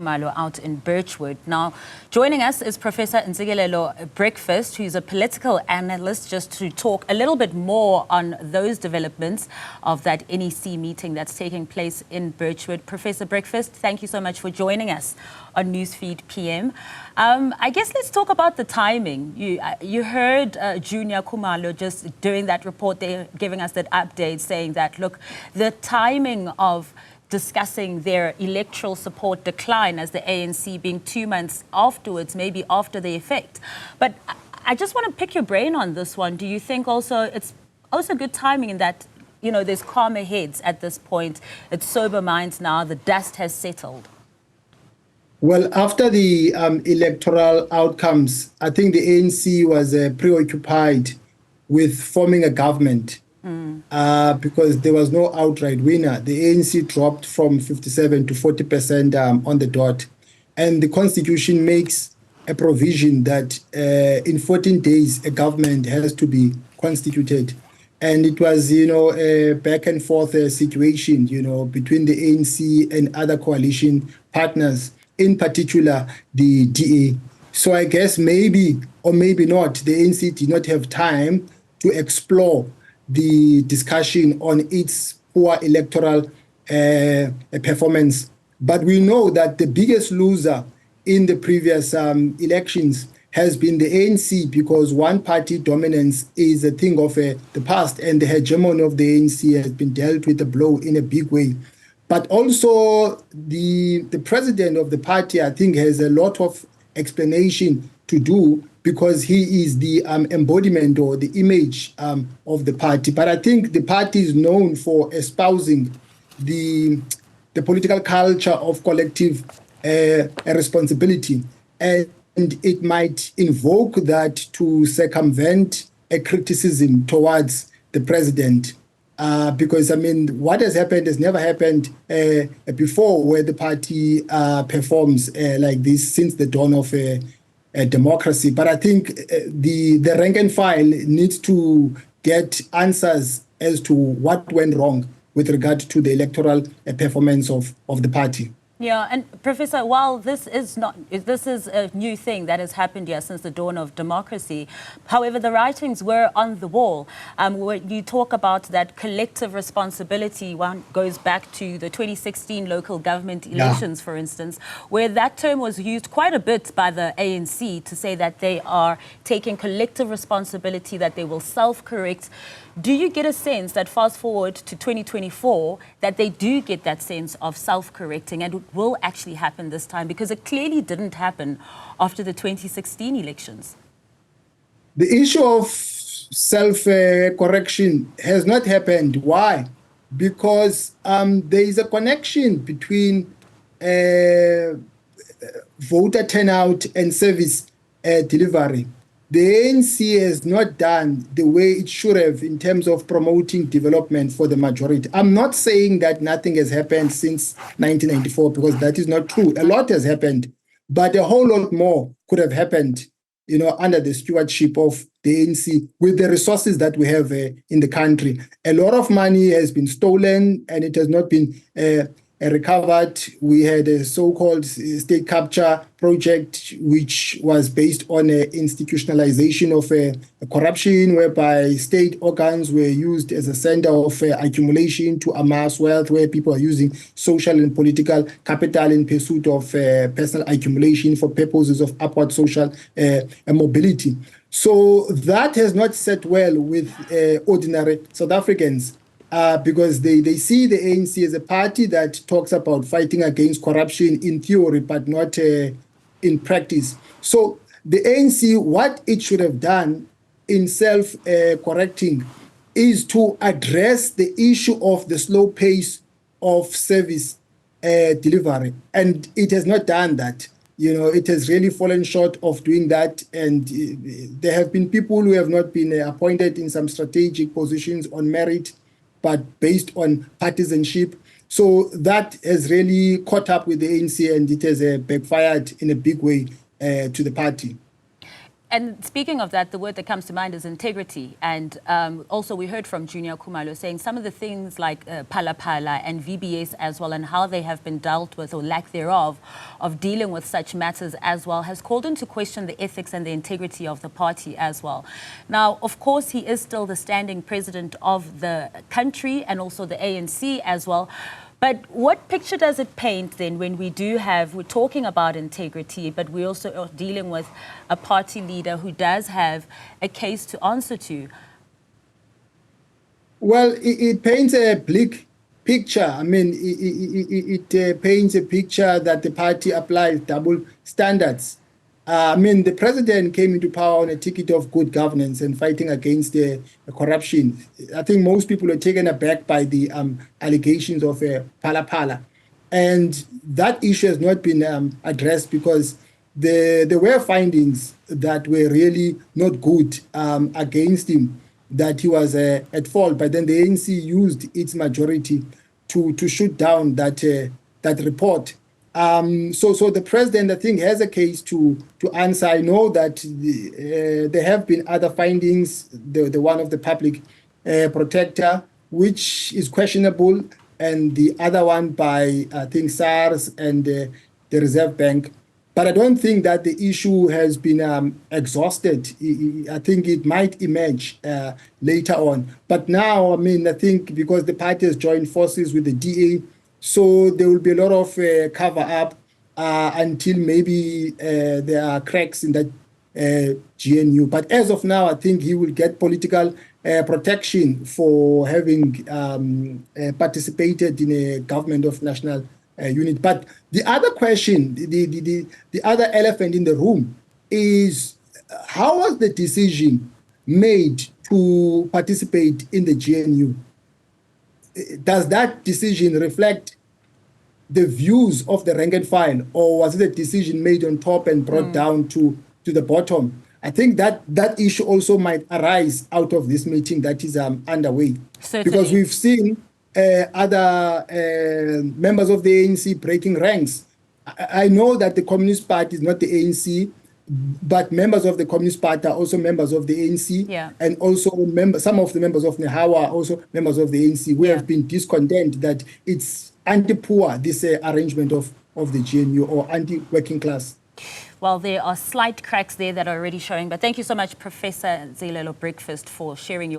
Malo out in Birchwood. Now, joining us is Professor Ntsikelelo Breakfast, who's a political analyst, just to talk a little bit more on those developments of that NEC meeting that's taking place in Birchwood. Professor Breakfast, thank you so much for joining us on Newsfeed PM. I guess let's talk about the timing. You heard Junior Khumalo just doing that report there, giving us that update, saying that, look, the timing of discussing their electoral support decline as the ANC being 2 months afterwards, maybe after the effect. But I just want to pick your brain on this one. Do you think also it's also good timing in that, you know, there's calmer heads at this point, it's sober minds now, the dust has settled? Well, after the electoral outcomes, I think the ANC was preoccupied with forming a government. Because there was no outright winner. The ANC dropped from 57 to 40% on the dot. And the Constitution makes a provision that in 14 days, a government has to be constituted. And it was, you know, a back and forth situation, you know, between the ANC and other coalition partners, in particular the DA. So I guess maybe or maybe not, the ANC did not have time to explore the discussion on its poor electoral performance. But we know that the biggest loser in the previous elections has been the ANC, because one-party dominance is a thing of the past, and the hegemony of the ANC has been dealt with a blow in a big way. But also the president of the party, I think, has a lot of explanation to do, because he is the embodiment or the image of the party. But I think the party is known for espousing the political culture of collective responsibility. And it might invoke that to circumvent a criticism towards the president. Because, I mean, what has happened has never happened before, where the party performs like this since the dawn of democracy. But I think the rank and file needs to get answers as to what went wrong with regard to the electoral performance of the party. Yeah, and Professor, while this is a new thing that has happened here since the dawn of democracy, however, the writings were on the wall. When you talk about that collective responsibility, one goes back to the 2016 local government elections, for instance, where that term was used quite a bit by the ANC to say that they are taking collective responsibility, that they will self-correct. Do you get a sense that fast forward to 2024, that they do get that sense of self-correcting, and it will actually happen this time, because it clearly didn't happen after the 2016 elections? The issue of self-correction has not happened. Why? Because there is a connection between voter turnout and service delivery. The ANC has not done the way it should have in terms of promoting development for the majority. I'm not saying that nothing has happened since 1994, because that is not true. A lot has happened, but a whole lot more could have happened, you know, under the stewardship of the ANC with the resources that we have in the country. A lot of money has been stolen and it has not been recovered. We had a so-called state capture project, which was based on an institutionalization of corruption, whereby state organs were used as a center of accumulation to amass wealth, where people are using social and political capital in pursuit of personal accumulation for purposes of upward social mobility. So that has not set well with ordinary South Africans. Because they see the ANC as a party that talks about fighting against corruption in theory, but not in practice. So the ANC, what it should have done in self-correcting is to address the issue of the slow pace of service delivery. And it has not done that. You know, it has really fallen short of doing that. And there have been people who have not been appointed in some strategic positions on merit, but based on partisanship. So that has really caught up with the ANC, and it has backfired in a big way to the party. And speaking of that, the word that comes to mind is integrity. And also we heard from Junior Khumalo saying some of the things like Phala Phala and VBS as well, and how they have been dealt with, or lack thereof, of dealing with such matters as well, has called into question the ethics and the integrity of the party as well. Now, of course, he is still the standing president of the country and also the ANC as well. But what picture does it paint then when we're talking about integrity, but we also are dealing with a party leader who does have a case to answer to? Well, it paints a bleak picture. I mean, it paints a picture that the party applies double standards. I mean, the president came into power on a ticket of good governance and fighting against corruption. I think most people are taken aback by the allegations of Phala Phala. And that issue has not been addressed because there were findings that were really not good against him, that he was at fault. But then the ANC used its majority to shoot down that report. So the president, I think, has a case to answer. I know that there have been other findings, the one of the public protector, which is questionable, and the other one by, I think, SARS and the Reserve Bank. But I don't think that the issue has been exhausted. I think it might emerge later on. But now, I mean, I think because the party has joined forces with the DA, so there will be a lot of cover-up until maybe there are cracks in that GNU. But as of now, I think he will get political protection for having participated in a government of national unity. But the other question, the other elephant in the room is how was the decision made to participate in the GNU? Does that decision reflect the views of the rank and file, or was it a decision made on top and brought down to the bottom? I think that issue also might arise out of this meeting that is underway. Certainly. Because we've seen other members of the ANC breaking ranks. I know that the Communist Party is not the ANC, but members of the Communist Party are also members of the ANC, and also some of the members of Nehawa are also members of the ANC. We have been discontent that it's anti-poor, this arrangement of the GNU, or anti-working class. Well, there are slight cracks there that are already showing, but thank you so much, Professor Ntsikelelo Breakfast, for sharing your